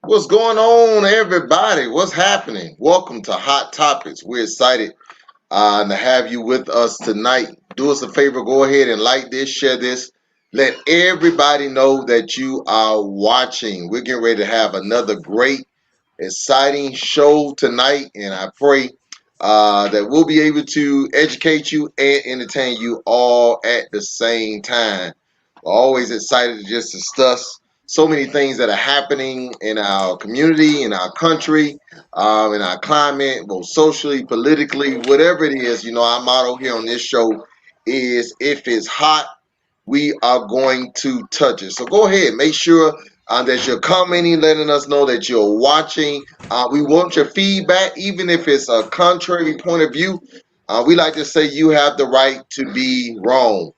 What's going on, everybody? What's happening? Welcome to Hot Topics. We're excited to have you with us tonight. Do us a favor, go ahead and like this, share this. Let everybody know that you are watching. We're getting ready to have another great, exciting show tonight, and I pray that we'll be able to educate you and entertain you all at the same time. We're always excited to just discuss so many things that are happening in our community, in our country, in our climate, both socially, politically, whatever it is. Our motto here on this show is if it's hot, we are going to touch it. So go ahead, make sure that you're commenting, letting us know that you're watching. We want your feedback, even if it's a contrary point of view. We like to say you have the right to be wrong.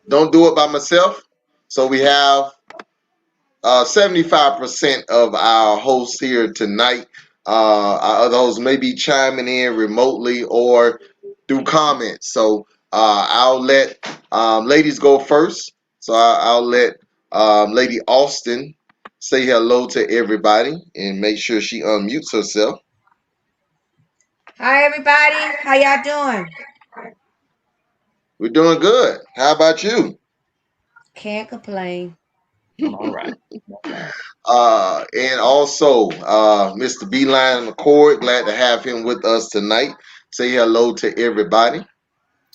Don't do it by myself. So we have 75% of our hosts here tonight. Our other hosts may be chiming in remotely or through comments. So I'll let ladies go first. So I'll let Lady Austin say hello to everybody and make sure she unmutes herself. Hi everybody, how y'all doing? We're doing good. How about you? Can't complain. I'm all right. And also Mr. Beeline McCord, glad to have him with us tonight. Say hello to everybody.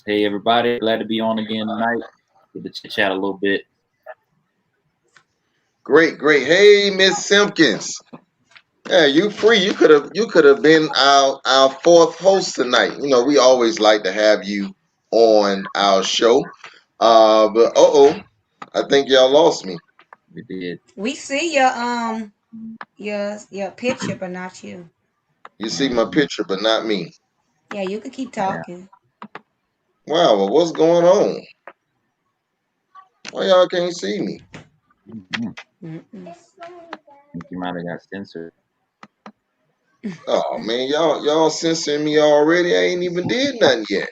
Hey, everybody. Glad to be on again tonight. Get to chit chat a little bit. Great, great. Hey, Miss Simpkins. Yeah, you free. You could have been our fourth host tonight. We always like to have you on our show. But I think y'all lost me. We did. We see your picture, but not you. You see my picture, but not me. Yeah, you could keep Yeah. talking. Wow, well, what's going on? Why y'all can't see me? Mm-hmm. Mm-mm. Think you might have got censored. Oh man, y'all censoring me already. I ain't even did nothing yet.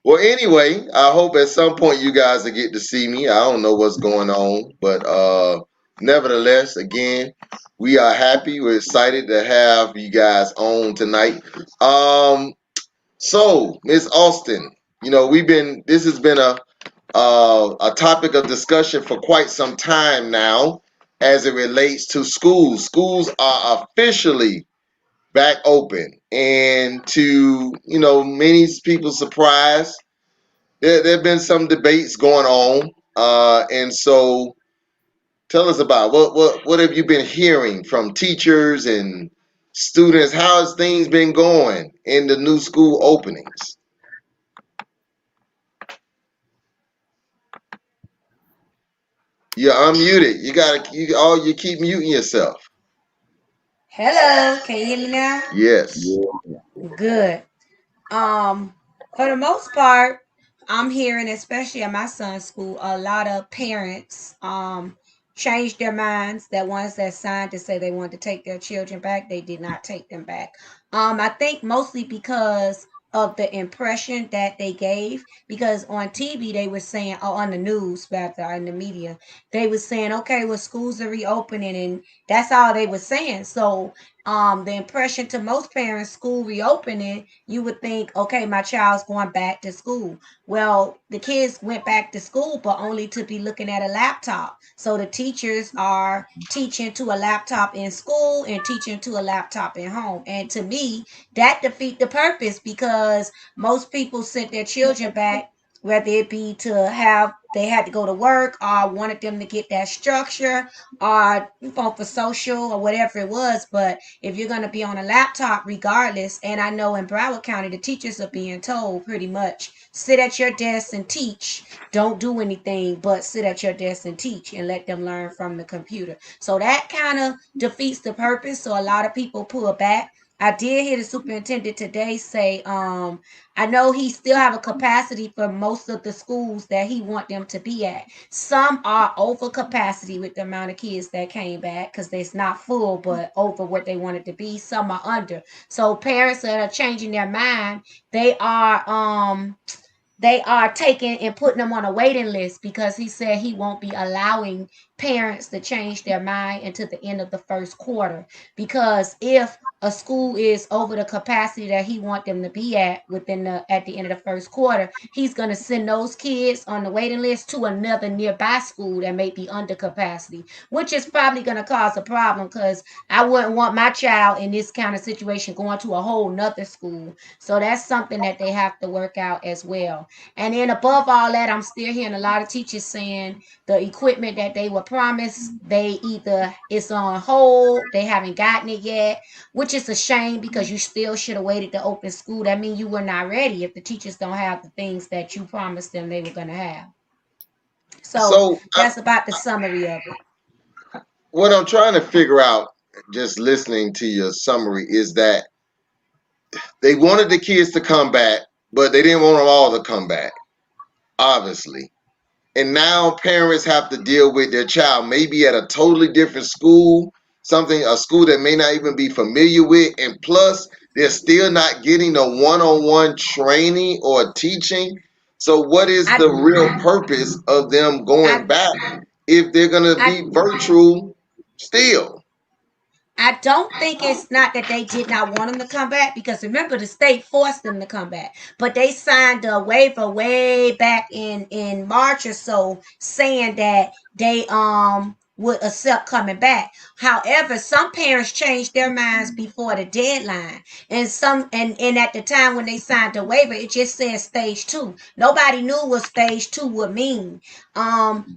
Well, anyway, I hope at some point you guys will get to see me. I don't know what's going on, but nevertheless, again, we are happy. We're excited to have you guys on tonight. Um, so Miss Austin, we've been this has been a topic of discussion for quite some time now, as it relates to schools. Schools are officially back open, and to many people's surprise there have been some debates going on, and so tell us about what have you been hearing from teachers and students? How has things been going in the new school openings? You're unmuted. You keep muting yourself. Hello, can you hear me now? Yes. Yeah. Good. Um, for the most part, I'm hearing, especially at my son's school, a lot of parents changed their minds. That ones that signed to say they wanted to take their children back, they did not take them back. I think mostly because of the impression that they gave, because on TV they were saying, or on the news rather, in the media, they were saying, okay, well, schools are reopening, and that's all they were saying. So the impression to most parents, school reopening, you would think, okay, my child's going back to school. Well, the kids went back to school, but only to be looking at a laptop. So the teachers are teaching to a laptop in school and teaching to a laptop in home. And to me, that defeat the purpose, because most people sent their children back, whether it be to have they had to go to work or wanted them to get that structure or for social or whatever it was. But if you're going to be on a laptop regardless, and I know in Broward County the teachers are being told pretty much sit at your desk and teach, don't do anything but sit at your desk and teach and let them learn from the computer. So that kind of defeats the purpose, so a lot of people pull back. I did hear the superintendent today say, I know he still have a capacity for most of the schools that he want them to be at. Some are over capacity with the amount of kids that came back because it's not full, but over what they wanted to be. Some are under. So parents that are changing their mind, they are they are taking and putting them on a waiting list because he said he won't be allowing parents to change their mind until the end of the first quarter. Because if a school is over the capacity that he want them to be at at the end of the first quarter, he's going to send those kids on the waiting list to another nearby school that may be under capacity, which is probably going to cause a problem because I wouldn't want my child in this kind of situation going to a whole nother school. So that's something that they have to work out as well. And then above all that, I'm still hearing a lot of teachers saying the equipment that they were promised, they either it's on hold, they haven't gotten it yet, which is a shame because you still should have waited to open school. That means you were not ready if the teachers don't have the things that you promised them they were going to have. So So that's about the summary of it. what I'm trying to figure out, just listening to your summary, is that they wanted the kids to come back, but they didn't want them all to come back, obviously. And now parents have to deal with their child maybe at a totally different school, a school that may not even be familiar with, and plus they're still not getting a one-on-one training or teaching. So what is the real purpose of them going back if they're going to be virtual still? I don't think it's not that they did not want them to come back, because remember the state forced them to come back, but they signed a waiver way back in March or so saying that they would accept coming back. However, some parents changed their minds before the deadline, and at the time when they signed the waiver, it just said stage 2. Nobody knew what stage 2 would mean.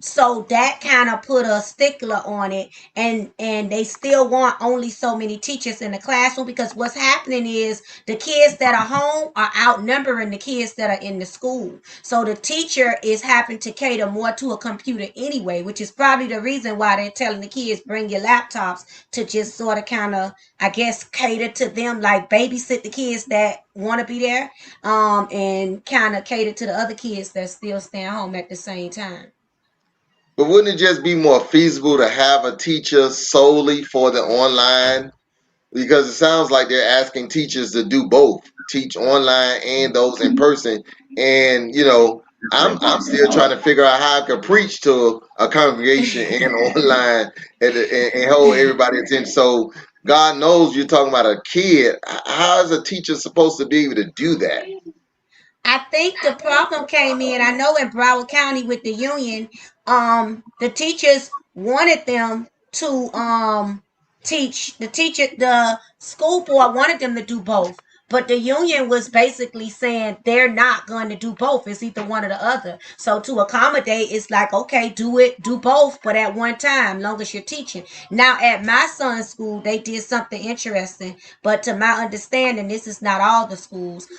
So that kind of put a stickler on it, and they still want only so many teachers in the classroom, because what's happening is the kids that are home are outnumbering the kids that are in the school. So the teacher is having to cater more to a computer anyway, which is probably the reason why they're telling the kids bring your laptops, to just sort of kind of, I guess, cater to them, like babysit the kids that want to be there, and kind of cater to the other kids that still staying home at the same time. But wouldn't it just be more feasible to have a teacher solely for the online? Because it sounds like they're asking teachers to do both, teach online and those in person. And I'm still trying to figure out how I could preach to a congregation and online and hold everybody's attention. So God knows you're talking about a kid. How is a teacher supposed to be able to do that? I think the problem came in, I know in Broward County with the union, the teachers wanted them to teach. The school board wanted them to do both. But the union was basically saying they're not going to do both. It's either one or the other. So to accommodate, it's like, okay, do both, but at one time, long as you're teaching. Now at my son's school, they did something interesting. But to my understanding, this is not all the schools.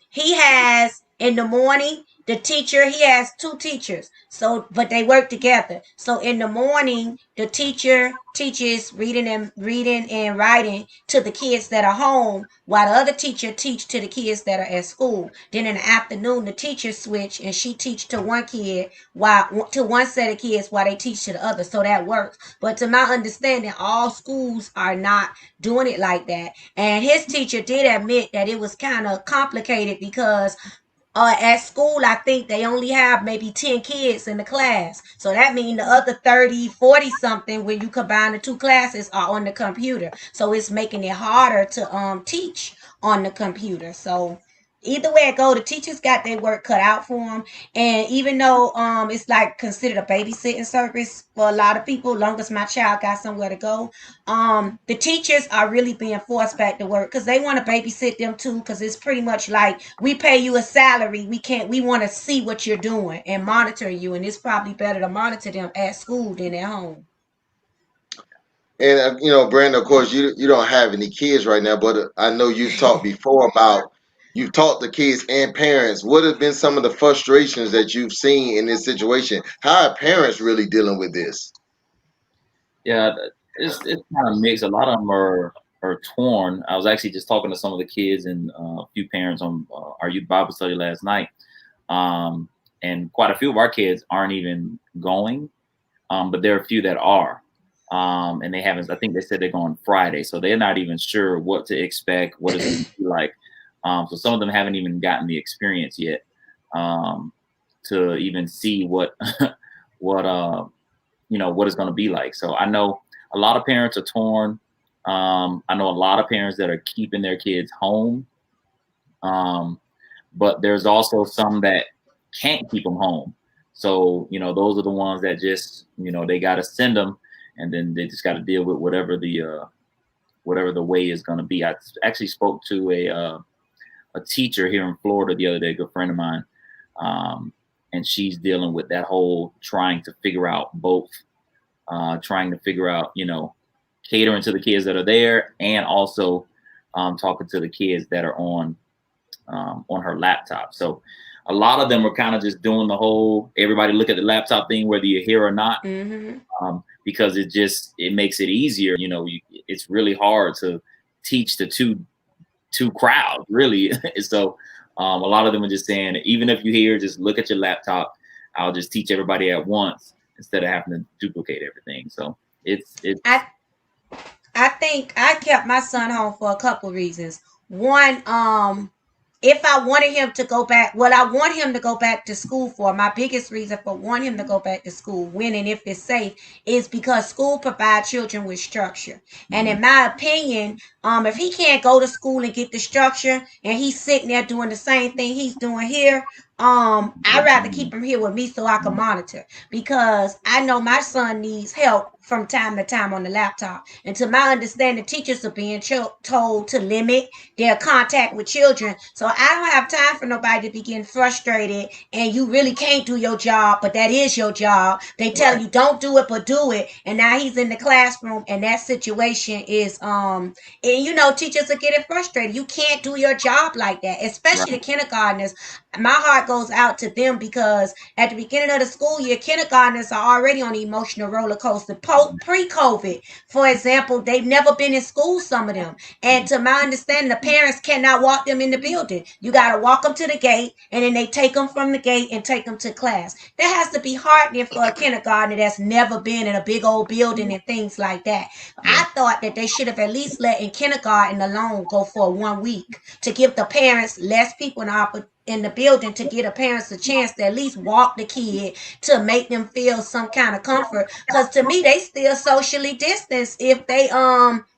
He has in the morning the teacher, he has 2 teachers, so but they work together. So in the morning the teacher teaches reading and writing to the kids that are home, while the other teacher teach to the kids that are at school. Then in the afternoon the teacher switch, and she teach to one kid while to one set of kids while they teach to the other. So that works. But to my understanding, all schools are not doing it like that. And his teacher did admit that it was kind of complicated because at school, I think they only have maybe 10 kids in the class. So that means the other 30, 40 something, when you combine the 2 classes, are on the computer. So it's making it harder to teach on the computer. So either way it go, the teachers got their work cut out for them. And even though it's like considered a babysitting service for a lot of people, long as my child got somewhere to go, the teachers are really being forced back to work because they want to babysit them too, because it's pretty much like, we pay you a salary, we want to see what you're doing and monitor you, and it's probably better to monitor them at school than at home. And Brandon, of course, you don't have any kids right now, but I know you've talked before about, you've taught the kids and parents. What have been some of the frustrations that you've seen in this situation? How are parents really dealing with this? Yeah, it's kind of mixed. A lot of them are torn. I was actually just talking to some of the kids and a few parents on our youth Bible study last night, and quite a few of our kids aren't even going, but there are a few that are. And they haven't, I think they said they're going Friday. So they're not even sure what to expect, what it's going to be like. So some of them haven't even gotten the experience yet. to even see what what what it's going to be like. So I know a lot of parents are torn. I know a lot of parents that are keeping their kids home, but there's also some that can't keep them home. So those are the ones that just they got to send them, and then they just got to deal with whatever the way is going to be. I actually spoke to a teacher here in Florida the other day, a good friend of mine, and she's dealing with that whole trying to figure out both, catering to the kids that are there, and also talking to the kids that are on her laptop. So a lot of them are kind of just doing the whole everybody look at the laptop thing, whether you're here or not, because it makes it easier. It's really hard to teach the two crowds, really. So a lot of them are just saying, even if you're here, just look at your laptop. I'll just teach everybody at once instead of having to duplicate everything. So I think I kept my son home for a couple reasons. One, if I wanted him to go back, what I want him to go back to school for, my biggest reason for wanting him to go back to school, when and if it's safe, is because school provides children with structure. And in my opinion, if he can't go to school and get the structure, and he's sitting there doing the same thing he's doing here, I'd rather keep him here with me so I can monitor, because I know my son needs help from time to time on the laptop. And to my understanding, teachers are being told to limit their contact with children. So I don't have time for nobody to be getting frustrated and you really can't do your job, but that is your job. They tell you don't do it, but do it. And now he's in the classroom, and that situation is and teachers are getting frustrated. You can't do your job like that, especially the kindergartners. My heart goes out to them, because at the beginning of the school year, kindergartners are already on the emotional roller coaster. Pre-COVID, for example, they've never been in school, some of them. And to my understanding, the parents cannot walk them in the building. You got to walk them to the gate, and then they take them from the gate and take them to class. That has to be heartening for a kindergartner that's never been in a big old building and things like that. I thought that they should have at least let in kindergarten alone go for 1 week, to give the parents less people in the building, to give the parents a chance to at least walk the kid, to make them feel some kind of comfort. Because to me, they still socially distanced if they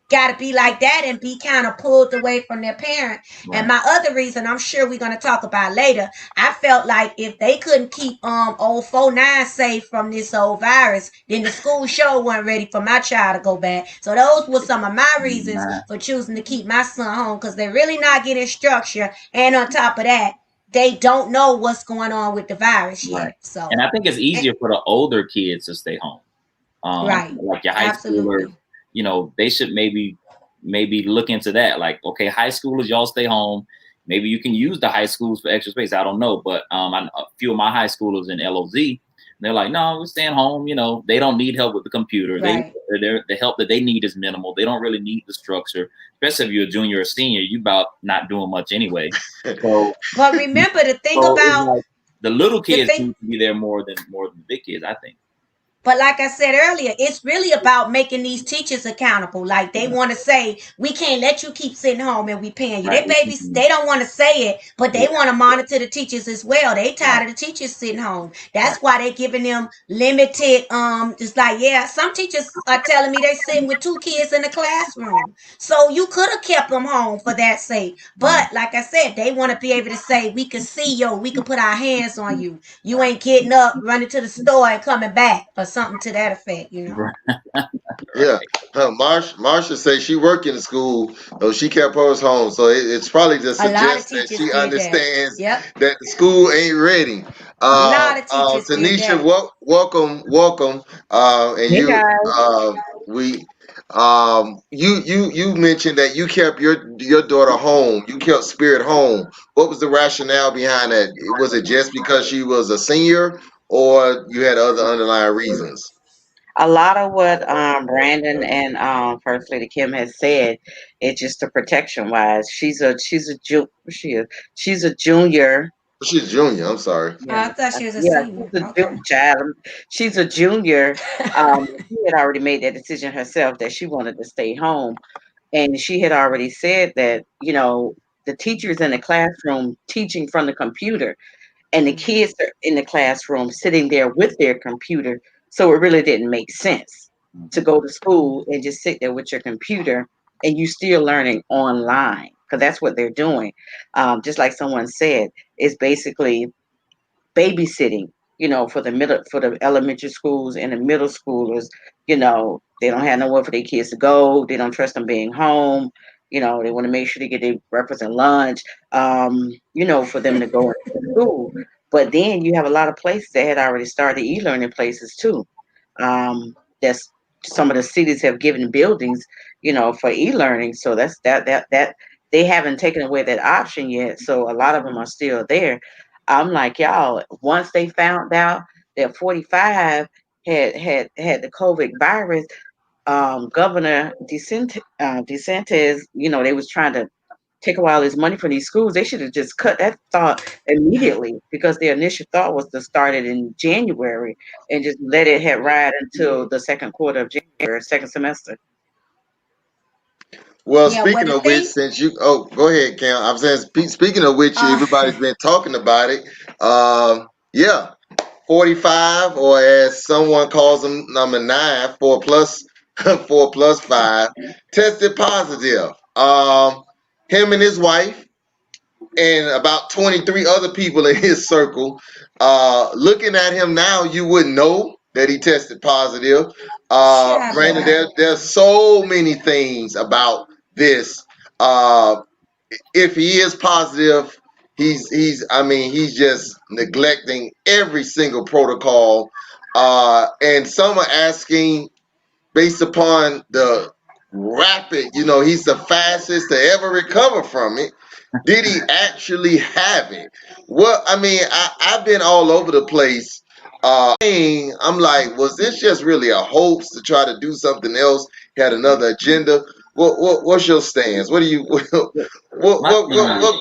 got to be like that and be kind of pulled away from their parent. And my other reason, I'm sure we're going to talk about later, I felt like if they couldn't keep old 49 safe from this old virus, then the school show wasn't ready for my child to go back. So those were some of my reasons for choosing to keep my son home, because they're really not getting structure, and on top of that, they don't know what's going on with the virus yet. So, and I think it's easier for the older kids to stay home. Like your high schoolers, they should maybe look into that. Like, okay, high schoolers, y'all stay home. Maybe you can use the high schools for extra space. I don't know, but a few of my high schoolers in LOZ, they're like, no, we're staying home. They don't need help with the computer. The help that they need is minimal. They don't really need the structure, especially if you're a junior or senior. You about not doing much anyway. So, but remember the thing about the little kids need to be there more than the big kids, I think. But like I said earlier, it's really about making these teachers accountable. Like, they want to say, we can't let you keep sitting home and we paying you. They don't want to say it, but they want to monitor the teachers as well. They tired of the teachers sitting home. That's why they're giving them limited, just like, some teachers are telling me they're sitting with 2 kids in the classroom. So you could have kept them home for that sake. But like I said, they want to be able to say, we can see you, we can put our hands on you. You ain't getting up, running to the store and coming back, or something to that effect, Yeah. Marsha says she worked in the school, so she kept hers home. So it's probably just suggests that she understands that the school ain't ready. A lot of teachers Tanisha, welcome. And Hey you, guys. you mentioned that you kept your daughter home. You kept Spirit home. What was the rationale behind that? Was it just because she was a senior, or you had other underlying reasons? A lot of what Brandon and First Lady Kim has said, it's just the protection wise. She's a junior. She's junior. I'm sorry. I thought she was a senior. She's a child. She's a junior. She had already made that decision herself that she wanted to stay home, and she had already said that the teachers in the classroom teaching from the computer. and the kids are in the classroom sitting there with their computer. So it really didn't make sense to go to school and just sit there with your computer and you still learning online, because that's what they're doing. Just like someone said, it's basically babysitting, for the elementary schools and the middle schoolers. They don't have nowhere for their kids to go. They don't trust them being home. They want to make sure they get their breakfast and lunch, for them to go into school. But then you have a lot of places that had already started e-learning places too. That's some of the cities have given buildings, for e-learning. So that's that they haven't taken away that option yet. So a lot of them are still there. I'm like, y'all, once they found out that 45 had the COVID virus, Governor DeSantis, they was trying to take away all this money from these schools. They should have just cut that thought immediately, because their initial thought was to start it in January and just let it ride until the second quarter of January, second semester. Well, speaking of which, go ahead, Cam. I'm saying, speaking of which, everybody's been talking about it. Yeah, 45, or as someone calls them, number 9, 4 plus 5, tested positive. Him and his wife and about 23 other people in his circle. Looking at him now, you wouldn't know that he tested positive. Brandon, there's so many things about this. If he is positive, he's just neglecting every single protocol. And some are asking, based upon the rapid, he's the fastest to ever recover from it. Did he actually have it? Well, I've been all over the place. I'm like, was this just really a hoax to try to do something else? Had another agenda? What's your stance? What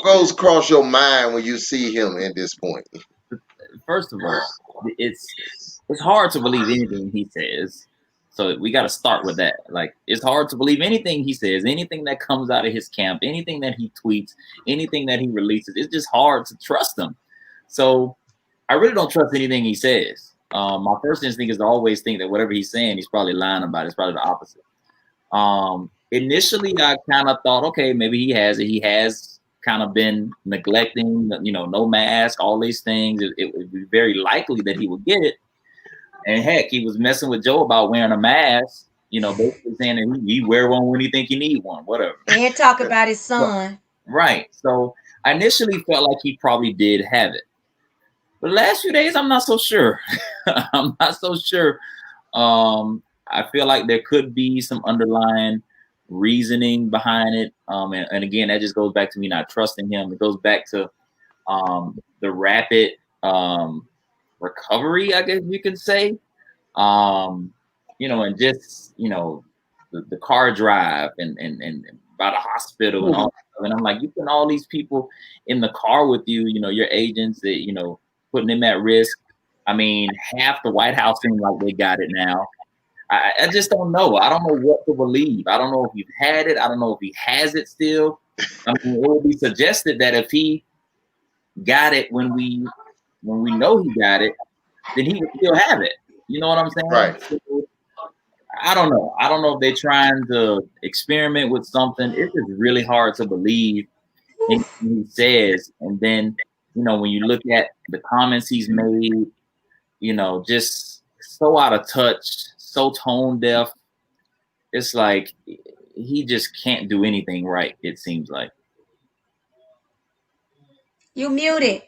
goes across your mind when you see him at this point? First of all, it's hard to believe anything he says. So we got to start with that. Like, it's hard to believe anything he says, anything that comes out of his camp, anything that he tweets, anything that he releases. It's just hard to trust him. So I really don't trust anything he says. My first instinct is to always think that whatever he's saying, he's probably lying about it. It's probably the opposite. Initially, I kind of thought, okay, maybe he has it. He has kind of been neglecting, no mask, all these things. It would be very likely that he would get it. And heck, he was messing with Joe about wearing a mask, basically saying that he wear one when he think he need one, whatever. And talk about his son. Right. So I initially felt like he probably did have it. But the last few days, I'm not so sure. I'm not so sure. I feel like there could be some underlying reasoning behind it. And again, that just goes back to me not trusting him. It goes back to the rapid recovery, I guess you can say, and just, the car drive and by the hospital and all that stuff. And I'm like, you putting all these people in the car with you, your agents that, putting them at risk. Half the White House seems like they got it now. I just don't know. I don't know what to believe. I don't know if he's had it. I don't know if he has it still. It would be suggested that if he got it when we know he got it, then he would still have it. You know what I'm saying? Right. So, I don't know. I don't know if they're trying to experiment with something. It's just really hard to believe anything he says. And then, when you look at the comments he's made, just so out of touch, so tone deaf. It's like he just can't do anything right, it seems like. You muted.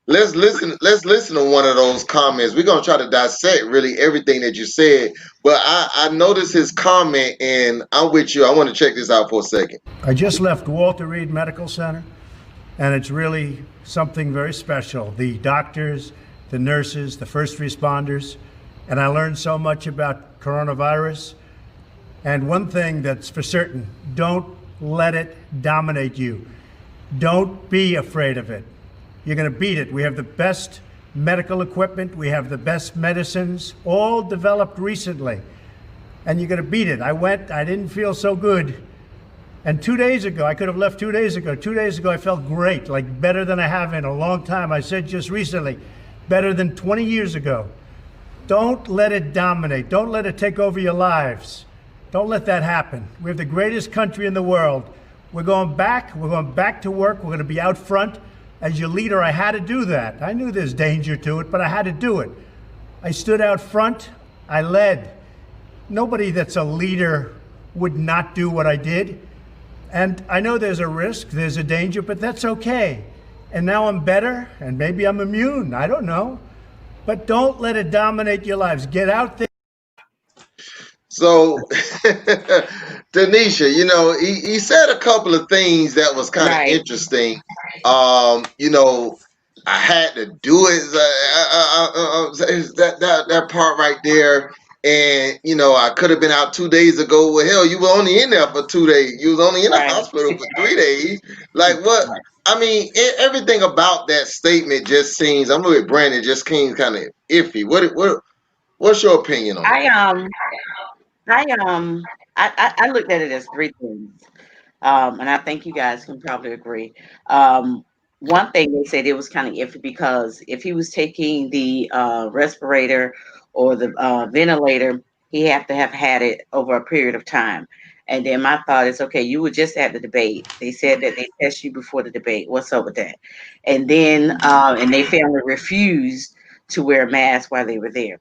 Let's listen to one of those comments. We're gonna try to dissect really everything that you said. But I noticed his comment, and I'm with you. I want to check this out for a second. I just left Walter Reed Medical Center, and it's really something very special. The doctors, the nurses, the first responders, and I learned so much about coronavirus. And one thing that's for certain, don't let it dominate you. Don't be afraid of it. You're going to beat it. We have the best medical equipment. We have the best medicines, all developed recently. And you're going to beat it. I didn't feel so good And 2 days ago, I could have left 2 days ago. 2 days ago, I felt great, like better than I have in a long time. I said just recently, better than 20 years ago. Don't let it dominate. Don't let it take over your lives. Don't let that happen. We have the greatest country in the world. We're going back. We're going back to work. We're going to be out front. As your leader, I had to do that. I knew there's danger to it, but I had to do it. I stood out front. I led. Nobody that's a leader would not do what I did. And I know there's a risk, there's a danger, but that's okay. And now I'm better, and maybe I'm immune. I don't know. But don't let it dominate your lives. Get out there. So, Tanisha, you know, he said a couple of things that was kind of Right. interesting. You know, I had to do it. That part right there. And you know, I could have been out 2 days ago. Well, hell, you were only in there for 2 days. You was only in the Right. hospital for 3 days. Like what? I mean, everything about that statement just seems. I'm with Brandon. Just seems kind of iffy. What's your opinion on it? I looked at it as three things, and I think you guys can probably agree. One thing they said it was kind of iffy because if he was taking the respirator or the ventilator, he had to have had it over a period of time. And then my thought is, okay, you were just at the debate. They said that they test you before the debate. What's up with that? And then, and they family refused to wear a mask while they were there.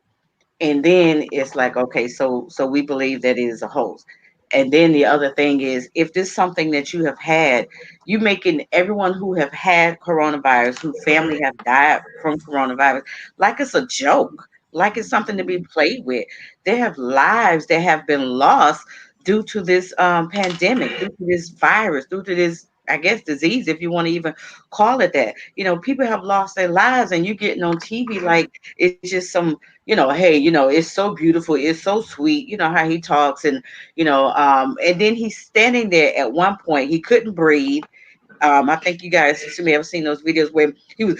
And then it's like, okay, so we believe that it is a hoax. And then the other thing is, if this is something that you have had, you making everyone who have had coronavirus, whose family have died from coronavirus, like it's a joke, like it's something to be played with. They have lives that have been lost due to this pandemic, due to this virus, due to this, I guess, disease, if you want to even call it that. You know, people have lost their lives, and you're getting on TV like it's just some, hey, it's so beautiful, it's so sweet, how he talks, and and then he's standing there at one point, he couldn't breathe. I think you guys may have seen those videos where he was,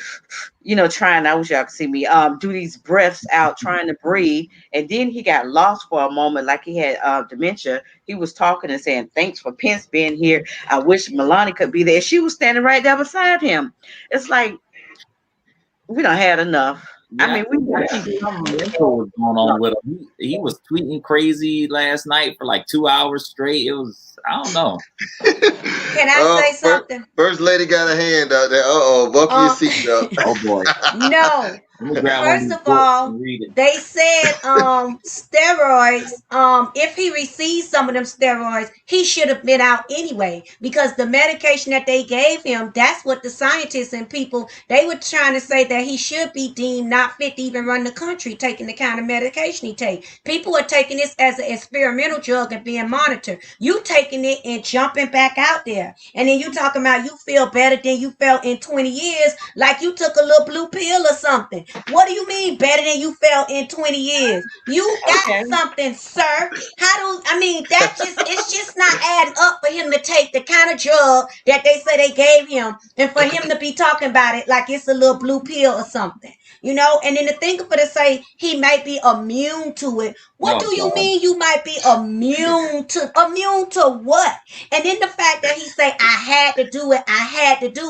trying, I wish y'all could see me, do these breaths out, trying to breathe. And then he got lost for a moment, like he had dementia. He was talking and saying, thanks for Pence being here. I wish Melania could be there. She was standing right there beside him. It's like, we don't had enough. Yeah, I mean, what was going on with him. He was tweeting crazy last night for like 2 hours straight. It was, I don't know. Can I say something? First lady got a hand out there. Buckle your seatbelt. Oh boy. No. First of all, they said steroids. If he received some of them steroids, he should have been out anyway, because the medication that they gave him, that's what the scientists and people, they were trying to say that he should be deemed not fit to even run the country, taking the kind of medication he takes. People are taking this as an experimental drug and being monitored. You taking it and jumping back out there, and then you talking about you feel better than you felt in 20 years, like you took a little blue pill or something. What do you mean better than you felt in 20 years? You got something, sir. It's just not adding up for him to take the kind of drug that they say they gave him, and for him to be talking about it like it's a little blue pill or something. And then to think of it to say he might be immune to it. What do you mean you might be immune to what? And then the fact that he say, I had to do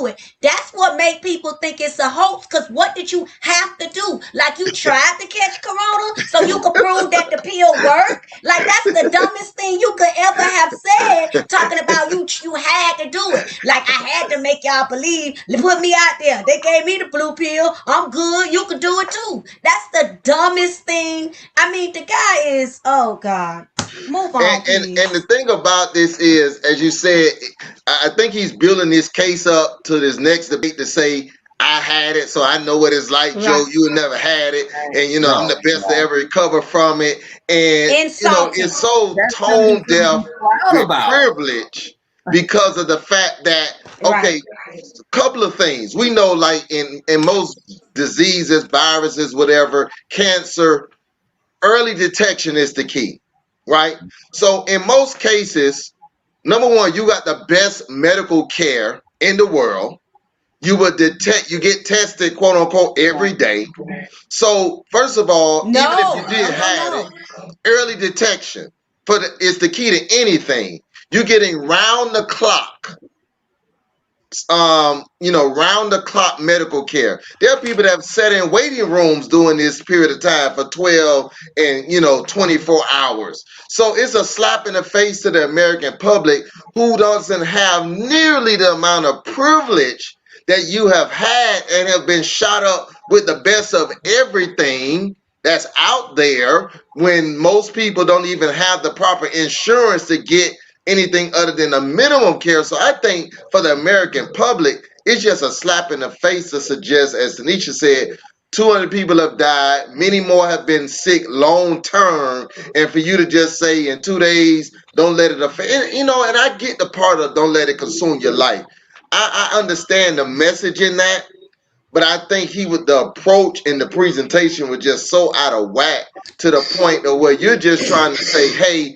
it. That's what make people think it's a hoax, because what did you have to do? Like you tried to catch corona so you could prove that the pill worked? Like that's the dumbest thing you could ever have said, talking about you had to do it. Like I had to make y'all believe, put me out there. They gave me the blue pill. I'm good. You could do it too. That's the dumbest thing. I mean, the guy is, oh God. Move on, and the thing about this is, as you said, I think he's building this case up to this next debate to say, I had it, so I know what it's like, right. Joe. You never had it, and I'm the best to ever recover from it. And it's so tone deaf with privilege because of the fact that a couple of things we know, like in most diseases, viruses, whatever, cancer, early detection is the key, right? So in most cases, number one, you got the best medical care in the world. You get tested, quote unquote, every day. So first of all, even if you did have it, early detection is the key to anything. You're getting round the clock, round the clock medical care. There are people that have sat in waiting rooms during this period of time for 12 and 24 hours. So it's a slap in the face to the American public who doesn't have nearly the amount of privilege that you have had and have been shot up with the best of everything that's out there, when most people don't even have the proper insurance to get anything other than a minimum care. So I think for the American public, it's just a slap in the face to suggest, as Tanisha said, 200 people have died, many more have been sick long term, and for you to just say in 2 days, don't let it affect, and I get the part of don't let it consume your life. I understand the message in that, but I think the approach and the presentation was just so out of whack, to the point of where you're just trying to say, hey,